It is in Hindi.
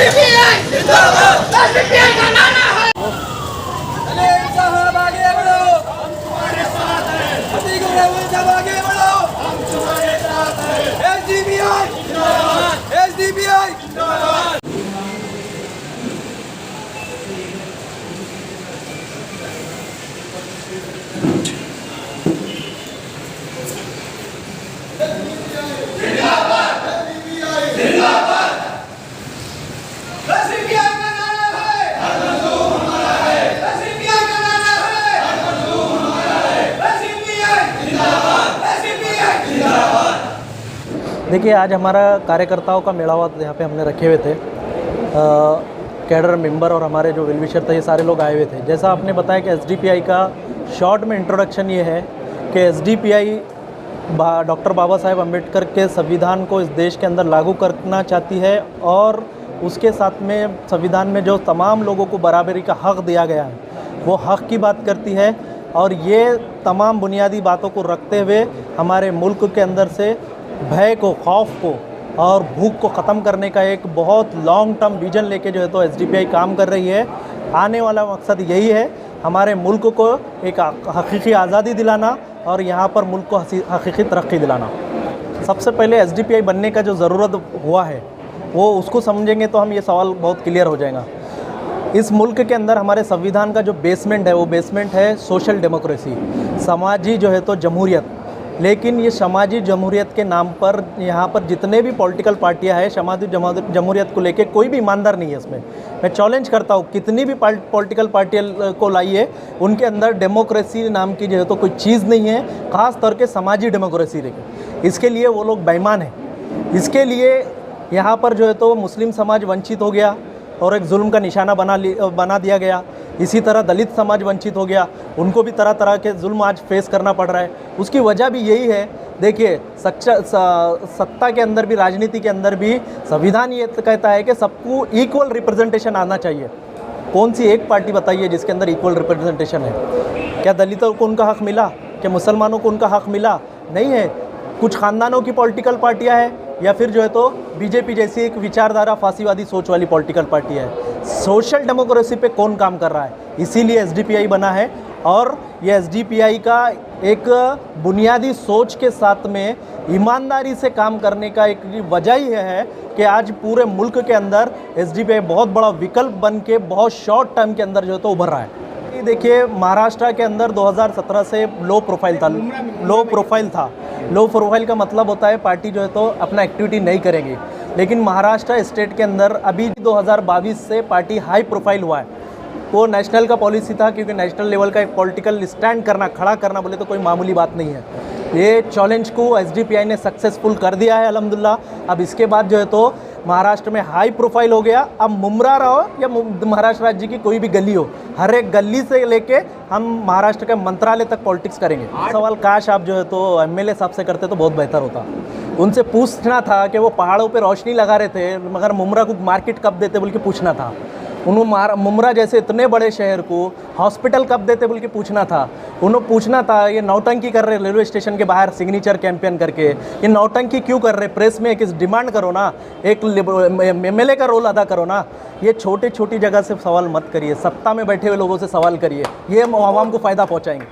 एसडीपीआई का नारा है। अरे साहब आगे बढ़ो, हम तुम्हारे साथ हैं। अतिक्रमण साहब आगे बढ़ो, हम तुम्हारे साथ हैं। एसडीपीआई जिंदाबाद, एसडीपीआई जिंदाबाद। देखिए, आज हमारा कार्यकर्ताओं का मेड़ावा यहाँ पे हमने रखे हुए थे। कैडर मेंबर और हमारे जो वेलविशर थे, ये सारे लोग आए हुए थे। जैसा आपने बताया कि एसडीपीआई का शॉर्ट में इंट्रोडक्शन ये है कि एसडीपीआई डॉक्टर बाबा साहेब अम्बेडकर के संविधान को इस देश के अंदर लागू करना चाहती है और उसके साथ में संविधान में जो तमाम लोगों को बराबरी का हक़ दिया गया है, वो हक़ की बात करती है। और ये तमाम बुनियादी बातों को रखते हुए हमारे मुल्क के अंदर से भय को, खौफ को और भूख को ख़त्म करने का एक बहुत लॉन्ग टर्म विजन लेके जो है तो एसडीपीआई काम कर रही है। आने वाला मकसद यही है, हमारे मुल्क को एक हकीकी आज़ादी दिलाना और यहाँ पर मुल्क को हकीकी तरक्की दिलाना। सबसे पहले एसडीपीआई बनने का जो ज़रूरत हुआ है वो उसको समझेंगे तो हम ये सवाल बहुत क्लियर हो जाएगा। इस मुल्क के अंदर हमारे संविधान का जो बेसमेंट है वो बेसमेंट है सोशल डेमोक्रेसी, समाजी जो है तो जमहूरियत। लेकिन ये समाजी जमहूरियत के नाम पर यहाँ पर जितने भी पॉलिटिकल पार्टियाँ हैं, समाजी जमहूरियत को लेके कोई भी ईमानदार नहीं है इसमें। मैं चैलेंज करता हूँ, कितनी भी पॉलिटिकल पार्टियों को लाइए, उनके अंदर डेमोक्रेसी नाम की जो है तो कोई चीज़ नहीं है, ख़ास तौर के समाजी डेमोक्रेसी लेके। इसके लिए वो लोग बेईमान हैं। इसके लिए यहाँ पर जो है तो मुस्लिम समाज वंचित हो गया और एक जुल्म का निशाना बना दिया गया। इसी तरह दलित समाज वंचित हो गया, उनको भी तरह तरह के जुल्म आज फेस करना पड़ रहा है। उसकी वजह भी यही है। देखिए, सत्ता के अंदर भी, राजनीति के अंदर भी संविधान ये कहता है कि सबको इक्वल रिप्रेजेंटेशन आना चाहिए। कौन सी एक पार्टी बताइए जिसके अंदर इक्वल रिप्रेजेंटेशन है? क्या दलितों को उनका हक़ मिला? क्या मुसलमानों को उनका हक़ मिला? नहीं है। कुछ ख़ानदानों की पॉलिटिकल पार्टियाँ हैं या फिर जो है तो बीजेपी जैसी एक विचारधारा, फांसीवादी सोच वाली पॉलिटिकल पार्टी है। सोशल डेमोक्रेसी पे कौन काम कर रहा है? इसीलिए एसडीपीआई बना है। और ये एसडीपीआई का एक बुनियादी सोच के साथ में ईमानदारी से काम करने का एक वजह ही है कि आज पूरे मुल्क के अंदर एसडीपीआई बहुत बड़ा विकल्प बन के बहुत शॉर्ट टाइम के अंदर जो है तो उभर रहा है। देखिए, महाराष्ट्र के अंदर 2017 से लो प्रोफाइल था। लो प्रोफाइल का मतलब होता है पार्टी जो है तो अपना एक्टिविटी नहीं करेगी। लेकिन महाराष्ट्र स्टेट के अंदर अभी 2022 से पार्टी हाई प्रोफाइल हुआ है। वो नेशनल का पॉलिसी था, क्योंकि नेशनल लेवल का एक पॉलिटिकल स्टैंड करना, खड़ा करना बोले तो कोई मामूली बात नहीं है। ये चैलेंज को एसडीपीआई ने सक्सेसफुल कर दिया है अल्हम्दुलिल्लाह। अब इसके बाद जो है तो महाराष्ट्र में हाई प्रोफाइल हो गया। अब मुमरा रहो या महाराष्ट्र राज्य की कोई भी गली हो, हर एक गली से लेके हम महाराष्ट्र के मंत्रालय तक पॉलिटिक्स करेंगे। सवाल काश आप जो है तो एमएलए साहब से करते तो बहुत बेहतर होता। उनसे पूछना था कि वो पहाड़ों पे रोशनी लगा रहे थे, मगर मुमरा को मार्केट कब देते बोल के पूछना था। उन्होंने मुमरा जैसे इतने बड़े शहर को हॉस्पिटल कब देते बोल के पूछना था। उन्होंने पूछना था, ये नौटंकी कर रहे रेलवे स्टेशन के बाहर सिग्नेचर कैंपेन करके, ये नौटंकी क्यों कर रहे? प्रेस में एक डिमांड करो ना, एक एमएलए का रोल अदा करो ना। ये छोटी छोटी जगह से सवाल मत करिए, सत्ता में बैठे हुए लोगों से सवाल करिए, ये आवाम को फ़ायदा पहुँचाएंगे।